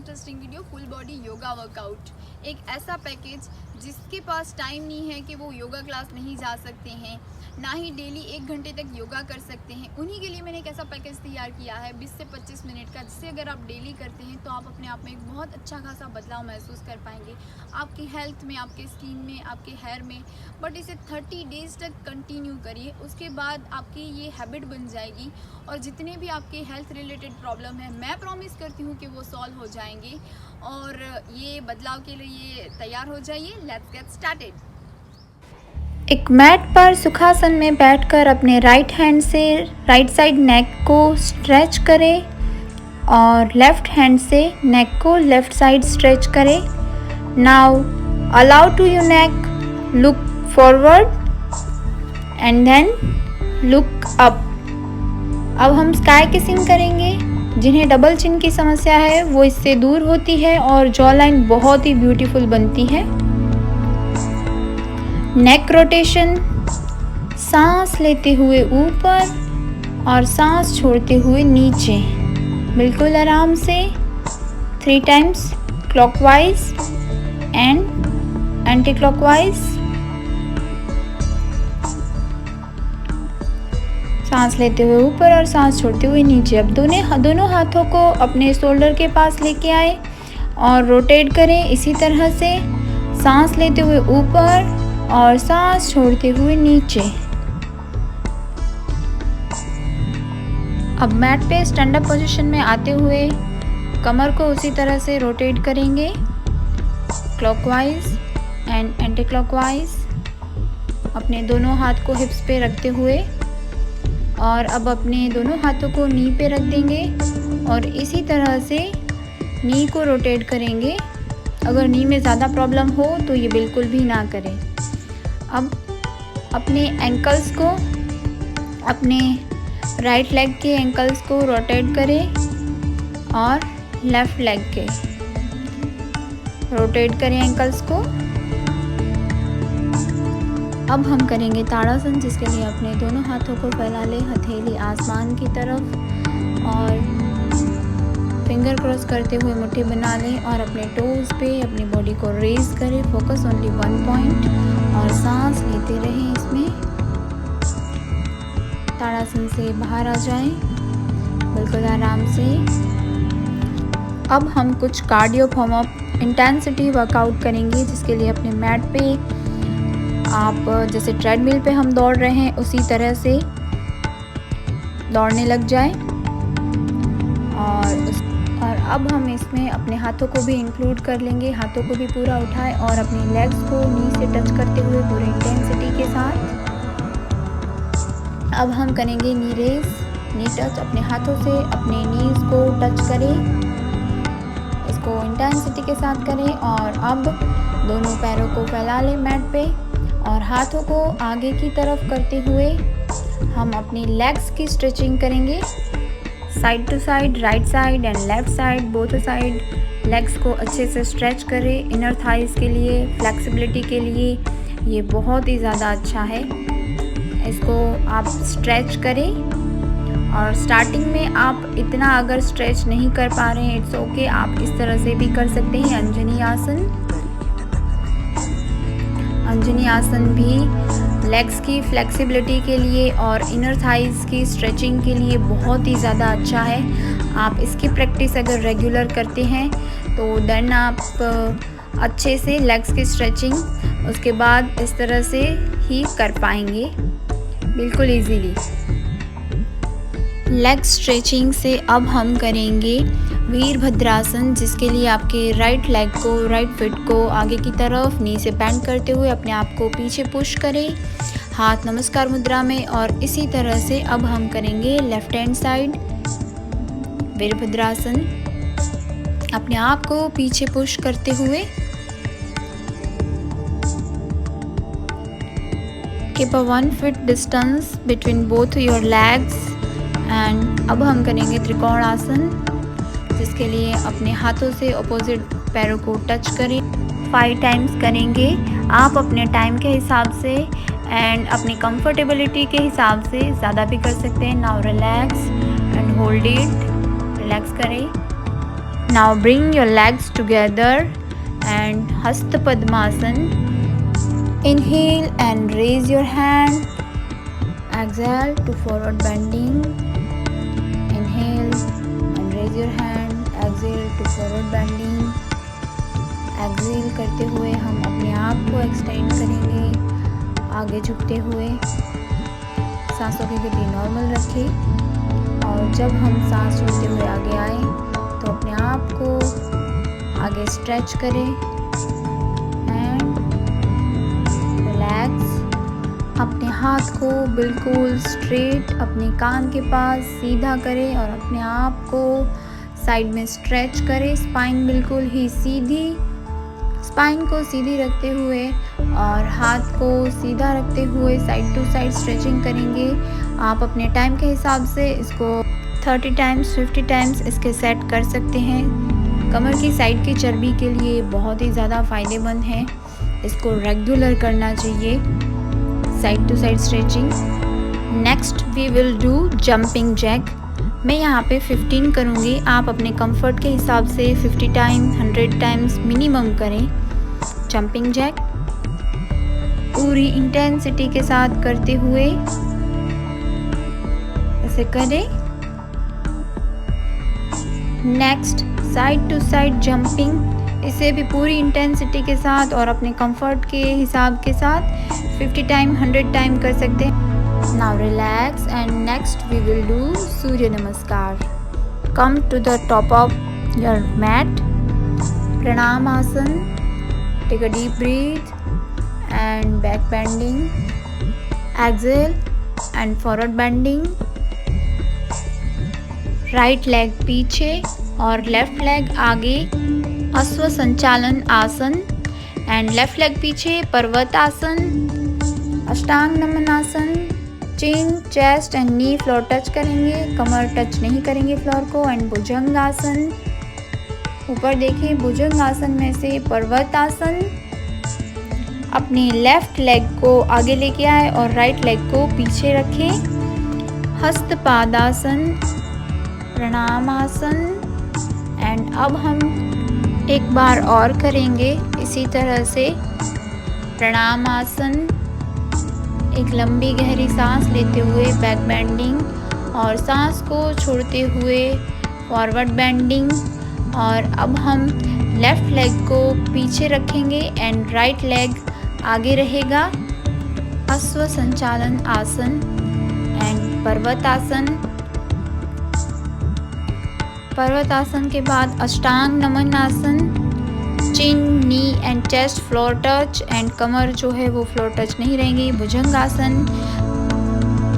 Interesting video full body yoga workout. एक ऐसा package जिसके पास टाइम नहीं है कि वो योगा क्लास नहीं जा सकते हैं, ना ही डेली 1 घंटे तक योगा कर सकते हैं, उन्हीं के लिए मैंने एक ऐसा पैकेज तैयार किया है 20 से 25 मिनट का, जिससे अगर आप डेली करते हैं तो आप अपने आप में एक बहुत अच्छा खासा बदलाव महसूस कर पाएंगे आपकी हेल्थ में, आपके स्किन में, आपके हेयर में। बट इसे 30 डेज़ तक कंटिन्यू करिए, उसके बाद आपकी ये हैबिट बन जाएगी और जितने भी आपके हेल्थ रिलेटेड प्रॉब्लम है मैं प्रॉमिस करती हूँ कि वो सॉल्व हो जाएंगे। और ये बदलाव के लिए तैयार हो जाइए। Let's get started. एक मैट पर सुखासन में बैठकर अपने राइट हैंड से राइट साइड नेक को स्ट्रेच करें और लेफ्ट हैंड से नेक को लेफ्ट साइड स्ट्रेच करें। Now allow to your neck look forward and then look up. अब हम स्काई किसिंग करेंगे। जिन्हें डबल चिन की समस्या है वो इससे दूर होती है और जॉ लाइन बहुत ही ब्यूटीफुल बनती है। नेक रोटेशन, सांस लेते हुए ऊपर और सांस छोड़ते हुए नीचे, बिल्कुल आराम से 3 times clockwise and anti clockwise. सांस लेते हुए ऊपर और सांस छोड़ते हुए नीचे। अब दोनों हाथों को अपने शोल्डर के पास लेके आए और रोटेट करें इसी तरह से, सांस लेते हुए ऊपर और सांस छोड़ते हुए नीचे। अब मैट पे स्टैंड अप पोजीशन में आते हुए कमर को उसी तरह से रोटेट करेंगे क्लॉकवाइज एंड एंटी क्लॉकवाइज, अपने दोनों हाथ को हिप्स पे रखते हुए। और अब अपने दोनों हाथों को नी पे रख देंगे और इसी तरह से नी को रोटेट करेंगे। अगर नी में ज़्यादा प्रॉब्लम हो तो ये बिल्कुल भी ना करें। अब अपने एंकल्स को, अपने राइट लेग के एंकल्स को रोटेट करें और लेफ़्ट लेग के रोटेट करें एंकल्स को। अब हम करेंगे ताड़ासन, जिसके लिए अपने दोनों हाथों को फैला लें हथेली आसमान की तरफ और फिंगर क्रॉस करते हुए मुट्ठी बना लें और अपने टोज पे अपनी बॉडी को रेज करें। फोकस ओनली 1 पॉइंट और सांस लेते रहें इसमें। ताड़ासन से बाहर आ जाएं बिल्कुल आराम से। अब हम कुछ cardio form of intensity workout करेंगे, जिसके लिए अपने मैट पे आप जैसे ट्रेडमिल पे हम दौड़ रहे हैं उसी तरह से दौड़ने लग जाएं। और अब हम इसमें अपने हाथों को भी इंक्लूड कर लेंगे। हाथों को भी पूरा उठाएं और अपनी लेग्स को नी से टच करते हुए पूरी इंटेंसिटी के साथ। अब हम करेंगे नी रेज, नी टच। अपने हाथों से अपने नीज को टच करें, इसको इंटेंसिटी के साथ करें। और अब दोनों पैरों को फैला लें मैट पे और हाथों को आगे की तरफ करते हुए हम अपनी लेग्स की स्ट्रेचिंग करेंगे, side to side, right side and left side, both side. Legs को अच्छे से स्ट्रेच करें इनर थाइज के लिए, फ्लेक्सिबिलिटी के लिए ये बहुत ही ज़्यादा अच्छा है। इसको आप स्ट्रेच करें और स्टार्टिंग में आप इतना अगर स्ट्रेच नहीं कर पा रहे हैं इट्स ओके, आप इस तरह से भी कर सकते हैं। अंजनी आसन, अंजनी आसन भी लेग्स की फ्लेक्सिबिलिटी के लिए और इनर थाइज की स्ट्रेचिंग के लिए बहुत ही ज़्यादा अच्छा है। आप इसकी प्रैक्टिस अगर रेगुलर करते हैं तो देन आप अच्छे से लेग्स की स्ट्रेचिंग उसके बाद इस तरह से ही कर पाएंगे बिल्कुल इजीली। लेग स्ट्रेचिंग से अब हम करेंगे वीरभद्रासन, जिसके लिए आपके राइट लेग को, राइट फिट को आगे की तरफ नी से बेंड करते हुए अपने आप को पीछे पुश करें, हाथ नमस्कार मुद्रा में। और इसी तरह से अब हम करेंगे लेफ्ट हैंड साइड वीरभद्रासन, अपने आप को पीछे पुश करते हुए। Keep a 1 feet distance between both your legs. And अब हम करेंगे त्रिकोण आसन, जिसके लिए अपने हाथों से अपोजिट पैरों को टच करें। 5 टाइम्स करेंगे आप अपने टाइम के हिसाब से एंड अपनी कंफर्टेबिलिटी के हिसाब से, ज़्यादा भी कर सकते हैं। Now relax and hold it, relax करें Now bring your legs together and Hasta Padmasan. Inhale and raise your hand. Exhale to forward bending. Inhale and raise your hand. Exhale to forward bending. Exhale करते हुए हम अपने आप को extend करेंगे, आगे झुकते हुए। सांसों की गति नॉर्मल रखें और जब हम सांस छोड़ते हुए आगे आए तो अपने आप को आगे स्ट्रेच करें एंड रिलैक्स। अपने हाथ को बिल्कुल स्ट्रेट अपने कान के पास सीधा करें और अपने आप को साइड में स्ट्रेच करें। स्पाइन बिल्कुल ही सीधी, स्पाइन को सीधी रखते हुए और हाथ को सीधा रखते हुए साइड टू साइड स्ट्रेचिंग करेंगे। आप अपने टाइम के हिसाब से इसको 30 टाइम्स 50 टाइम्स इसके सेट कर सकते हैं। कमर की साइड की चर्बी के लिए बहुत ही ज़्यादा फ़ायदेमंद है, इसको रेगुलर करना चाहिए, side to side stretching. Next we will do jumping jack. मैं यहाँ पे 15 करूँगी, आप अपने कंफर्ट के हिसाब से 50 टाइम 100 टाइम्स मिनिमम करें। जंपिंग जैक पूरी इंटेंसिटी के साथ करते हुए ऐसे करें। Next side to side jumping, इसे भी पूरी इंटेंसिटी के साथ और अपने कंफर्ट के हिसाब के साथ 50 टाइम 100 टाइम कर सकते हैं। Now relax and next we will do Surya Namaskar. Come to the top of your mat. Pranam Asan. Take a deep breath and back bending. Exhale and forward bending. Right leg पीछे और left leg आगे, अश्व संचालन आसन and left leg पीछे, पर्वत आसन, अष्टांग नमन आसन। Chin, chest and knee floor touch करेंगे, कमर टच नहीं करेंगे फ्लोर को। एंड भुजंग आसन, ऊपर देखिए भुजंग आसन में से पर्वत आसन। अपनी लेफ्ट लेग को आगे लेके आए और राइट लेग को पीछे रखें। हस्त पादासन, प्रणाम आसन। एंड अब हम एक बार और करेंगे इसी तरह से प्रणाम आसन। एक लंबी गहरी सांस लेते हुए बैक बेंडिंग और सांस को छोड़ते हुए फॉरवर्ड बेंडिंग। और अब हम लेफ़्ट लेग को पीछे रखेंगे एंड राइट लेग आगे रहेगा। अश्व संचालन आसन एंड पर्वत आसन। पर्वत आसन के बाद अष्टांग नमन आसन। Chin, knee and chest floor touch and कमर जो है वो फ्लोर टच नहीं रहेंगी। भुजंग आसन,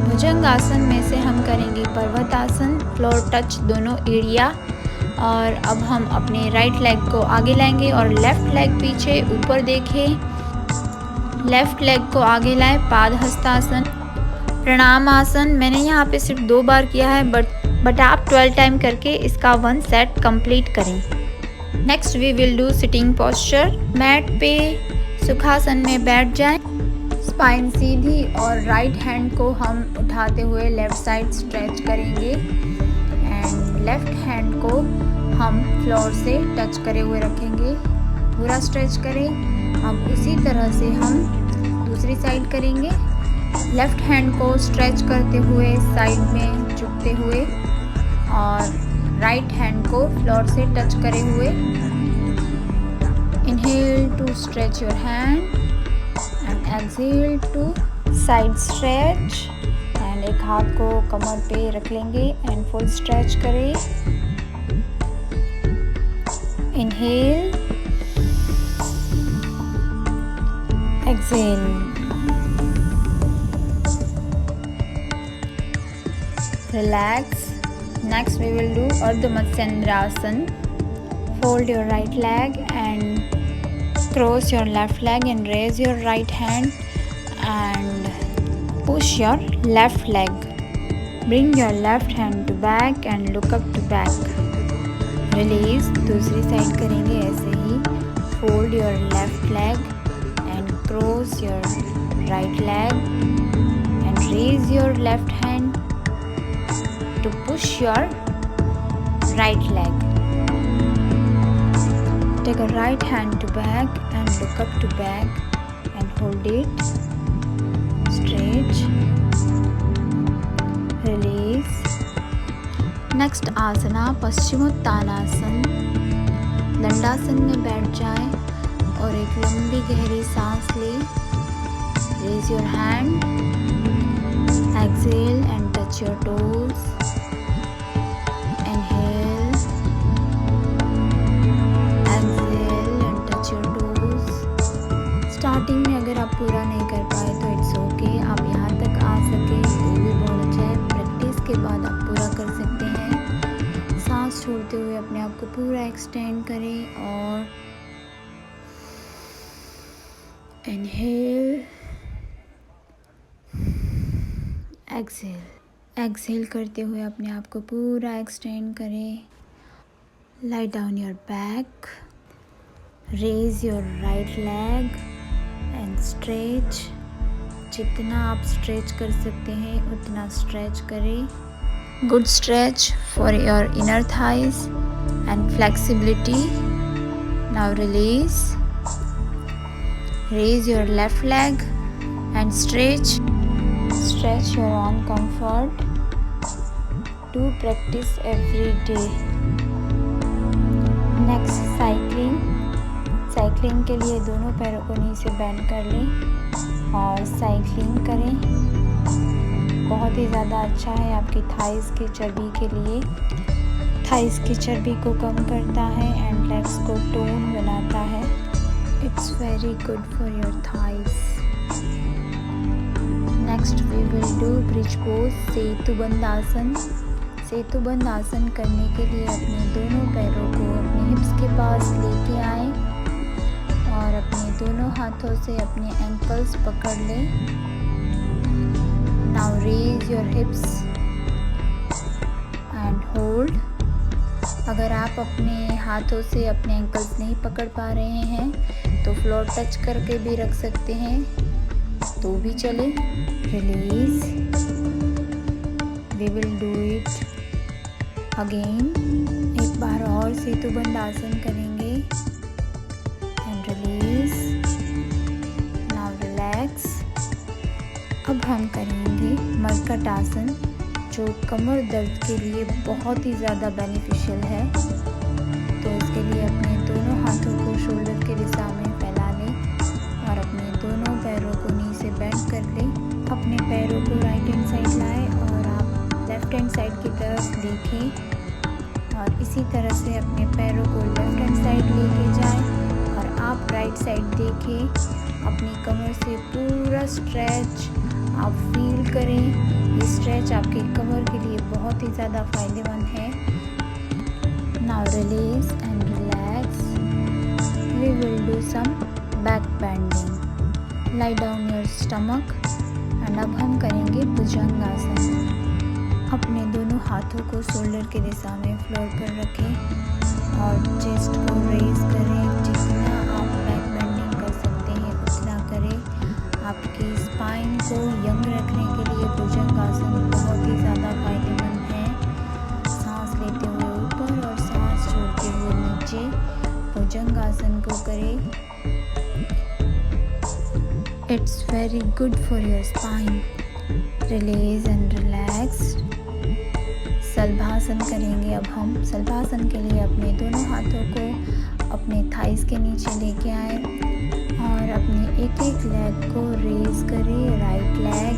भुजंग आसन में से हम करेंगे पर्वत आसन, फ्लोर टच दोनों एरिया। और अब हम अपने राइट लेग को आगे लाएंगे और लेफ्ट लेग पीछे ऊपर देखें। लेफ्ट लेग को आगे लाएं, पाद हस्तासन। प्रणाम आसन मैंने यहाँ पे सिर्फ 2 बार किया है, बट आप 12 टाइम करके इसका 1 सेट कंप्लीट करें। Next we will do sitting posture. Mat पे सुखासन में बैठ जाएं, स्पाइन सीधी और राइट हैंड को हम उठाते हुए लेफ़्ट साइड स्ट्रेच करेंगे एंड लेफ़्ट हैंड को हम फ्लोर से टच करे हुए रखेंगे। पूरा स्ट्रेच करें। अब उसी तरह से हम दूसरी साइड करेंगे। लेफ़्ट हैंड को स्ट्रेच करते हुए साइड में झुकते हुए और राइट हैंड को फ्लोर से टच करे हुए। Inhale to stretch your hand and exhale to side stretch. And एक हाथ को कमर पे रख लेंगे एंड फुल स्ट्रेच करें। Inhale, exhale, relax. Next we will do Ardha Matsyendrasan. Fold your right leg and cross your left leg and raise your right hand and push your left leg. Bring your left hand to back and look up to back. Release. दूसरी side करेंगे ऐसे ही। Fold your left leg and cross your right leg and raise your left hand to push your right leg. Take a right hand to back and look up to back and hold it. Stretch. Release. Next asana Paschimottanasana. Dandasana में बैठ जाए और एक लंबी गहरी सांस ले। Raise your hand, exhale and touch your toes. Inhale, exhale and touch your toes. Starting में अगर आप पूरा नहीं कर पाए तो इट्स ओके, आप यहाँ तक आ सके तो भी बहुत अच्छा है। प्रैक्टिस के बाद आप पूरा कर सकते हैं। सांस छोड़ते हुए अपने आप को पूरा एक्सटेंड करें और इनहेल, एक्सेल। एक्सेल करते हुए अपने आप को पूरा एक्सटेंड करें। Lie down your back, raise your right leg and stretch. जितना आप स्ट्रेच कर सकते हैं उतना स्ट्रेच करें। Good stretch for your inner thighs and flexibility. Now release. Raise your left leg and stretch. Stretch your own comfort. Do practice every day. Next, cycling. Cycling के लिए दोनों पैरों को नीचे बेंड कर लें और साइकिलिंग करें। बहुत ही ज़्यादा अच्छा है आपकी थाइस की चर्बी के लिए। थाइस की चर्बी को कम करता है एंड लेग्स को टोन बनाता है। It's very good for your thighs. Next we will do bridge pose, सेतुबंद आसन। सेतुबंद आसन करने के लिए अपने दोनों पैरों को अपने हिप्स के पास लेके आए और अपने दोनों हाथों से अपने एंकल्स पकड़ लें। Now raise your hips and hold. अगर आप अपने हाथों से अपने एंकल्स नहीं पकड़ पा रहे हैं तो फ्लोर टच करके भी रख सकते हैं तो भी चले। Release. We will do it again. एक बार और सेतुबंद आसन करेंगे एंड रिलीज। Now relax. अब हम करेंगे मरकट आसन जो कमर दर्द के लिए बहुत ही ज़्यादा बेनिफिशियल है। तो इसके लिए अपने दोनों हाथों को शोल्डर के दिशा में फैला लें और अपने दोनों पैरों को नी से बेंड कर लें। अपने पैरों को राइट हैंड साइड लाएं और आप लेफ्ट हैंड साइड की तरफ देखें और इसी तरह से अपने पैरों को लेफ्ट हैंड साइड लेके जाएं और आप राइट साइड देखें। अपनी कमर से पूरा स्ट्रेच आप फील करें। ये स्ट्रेच आपकी कमर के लिए बहुत ही ज़्यादा फायदेमंद है। Now release and relax. We will do some back bending. Lie down your stomach and अब हम करेंगे भुजंग आसन। अपने दोनों हाथों को शोल्डर के दिशा में फ्लोर पर रखें और चेस्ट को रेज करें। जितना आप बैक बेंडिंग कर सकते हैं उतना करें। आपकी स्पाइन को यंग रखने के लिए भुजंग आसन बहुत ही ज़्यादा फायदेमंद है। सांस लेते हुए ऊपर और सांस छोड़ते हुए नीचे भुजंग आसन को करें। It's very good for your spine. Release and relax. Shalabhasana करेंगे अब हम। सलभासन के लिए अपने दोनों हाथों को अपने थाइस के नीचे लेके आए और अपने एक एक लेग को रेज करें। Right leg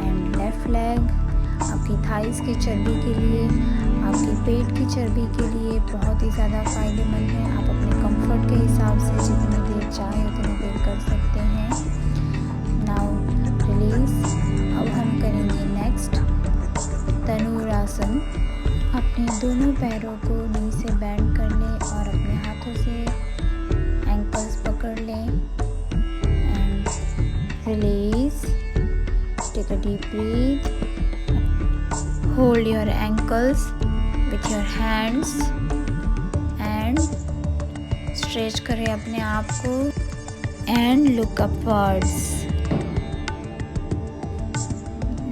and left leg. आपकी थाइस की चर्बी के लिए, आपके पेट की चर्बी के लिए बहुत ही ज़्यादा फायदेमंद है। आप अपने कंफर्ट के हिसाब से जितनी देर चाहे उतनी देर कर सकते हैं। Now release. अब हम करेंगे नेक्स्ट धनुरासन। अपने दोनों पैरों को नी से बेंड कर लें और अपने हाथों से एंकल्स पकड़ लें and release. Take a deep breath. Hold your ankles with your hands and stretch करें अपने आप को and look upwards.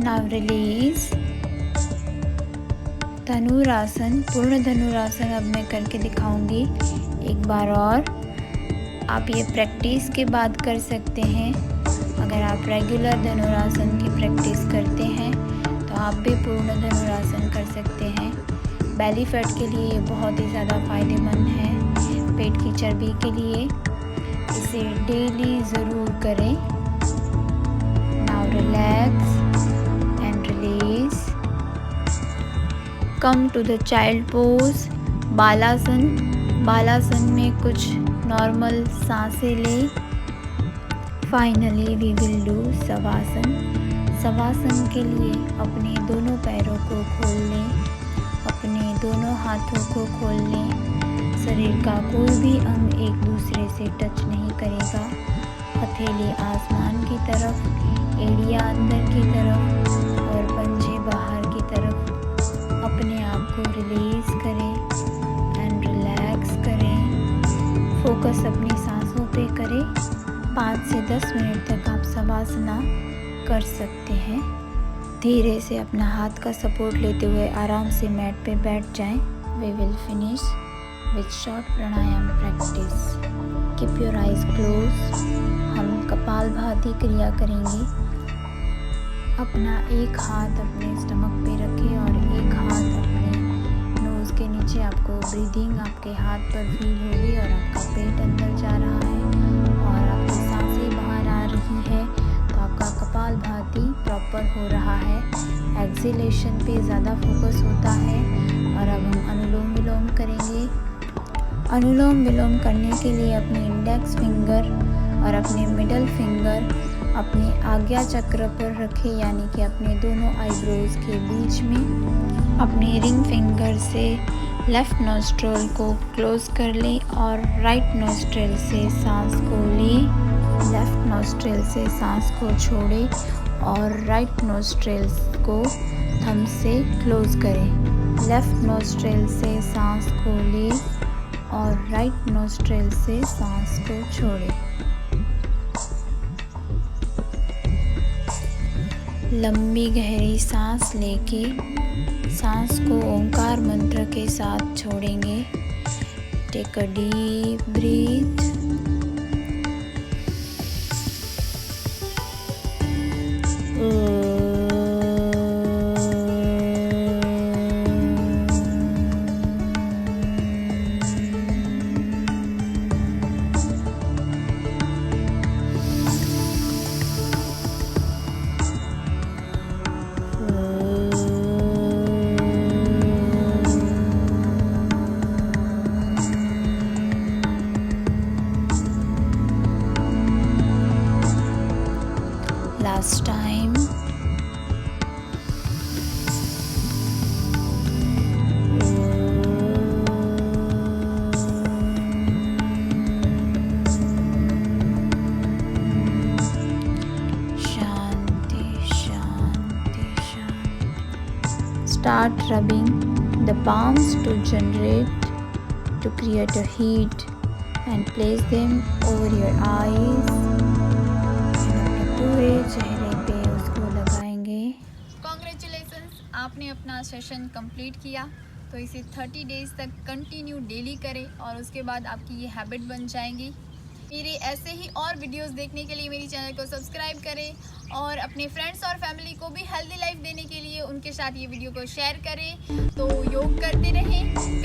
Now release. Dhanurasana, Purna Dhanurasana अब मैं करके दिखाऊंगी। एक बार और आप ये प्रैक्टिस के बाद कर सकते हैं। अगर आप रेगुलर धनुरासन की प्रैक्टिस करते हैं तो आप भी पूर्ण धनुरासन कर सकते हैं। बेली फैट के लिए ये बहुत ही ज़्यादा फ़ायदेमंद है, पेट की चर्बी के लिए। इसे डेली ज़रूर करें। Now relax and release. Come to the child pose, Balasana. Balasana में कुछ नॉर्मल सांसें लें। Finally we will do Shavasana. Shavasana के लिए अपने दोनों पैरों को खोल लें, अपने दोनों हाथों को खोल लें। शरीर का कोई भी अंग एक दूसरे से टच नहीं करेगा। हथेली आसमान की तरफ, एड़ियाँ अंदर की तरफ और पंजे बाहर की तरफ। अपने आप को रिलीज करें एंड रिलैक्स करें। फोकस अपनी सांसों पे करें। 5 से 10 मिनट तक आप शवासना कर सकते हैं। धीरे से अपना हाथ का सपोर्ट लेते हुए आराम से मैट पे बैठ जाएं। We will finish with short pranayama practice. Keep your eyes close. हम कपालभाति क्रिया करेंगे। अपना एक हाथ अपने स्टमक पे रखें और एक हाथ अपने नोज़ के नीचे। आपको ब्रीदिंग आपके हाथ पर फील होगी और आपका पेट अंदर जा रहा है और आपकी सांसें बाहर आ रही है, तो आपका कपालभाति प्रॉपर हो रहा है। एक्सहेलेशन पे ज़्यादा फोकस होता है। और अब हम अनुलोम विलोम करेंगे। अनुलोम विलोम करने के लिए अपने इंडेक्स फिंगर और अपने मिडल फिंगर अपने आज्ञा चक्र पर रखें, यानी कि अपने दोनों आईब्रोज के बीच में। अपने रिंग फिंगर से लेफ़्ट नोस्ट्रल को क्लोज कर लें और राइट नोस्ट्रल से सांस को लें। लेफ़्ट नोस्ट्रल से सांस को छोड़ें और राइट नोस्ट्रल को थंब से क्लोज करें। लेफ़्ट नोस्ट्रल से सांस को लें और राइट नोस्ट्रल से सांस को छोड़ें। लंबी गहरी सांस लेके सांस को ओंकार मंत्र के साथ छोड़ेंगे। Take a deep breath. Last time. Shanti, Shanti, Shanti. Start rubbing the palms to create a heat and place them over your eyes. पूरे चेहरे पे उसको लगाएंगे। कॉन्ग्रेचुलेशंस, आपने अपना सेशन कंप्लीट किया। तो इसे 30 डेज़ तक कंटिन्यू डेली करें और उसके बाद आपकी ये हैबिट बन जाएंगी। मेरे ऐसे ही और वीडियोस देखने के लिए मेरी चैनल को सब्सक्राइब करें और अपने फ्रेंड्स और फैमिली को भी हेल्दी लाइफ देने के लिए उनके साथ ये वीडियो को शेयर करें। तो योग करते रहें।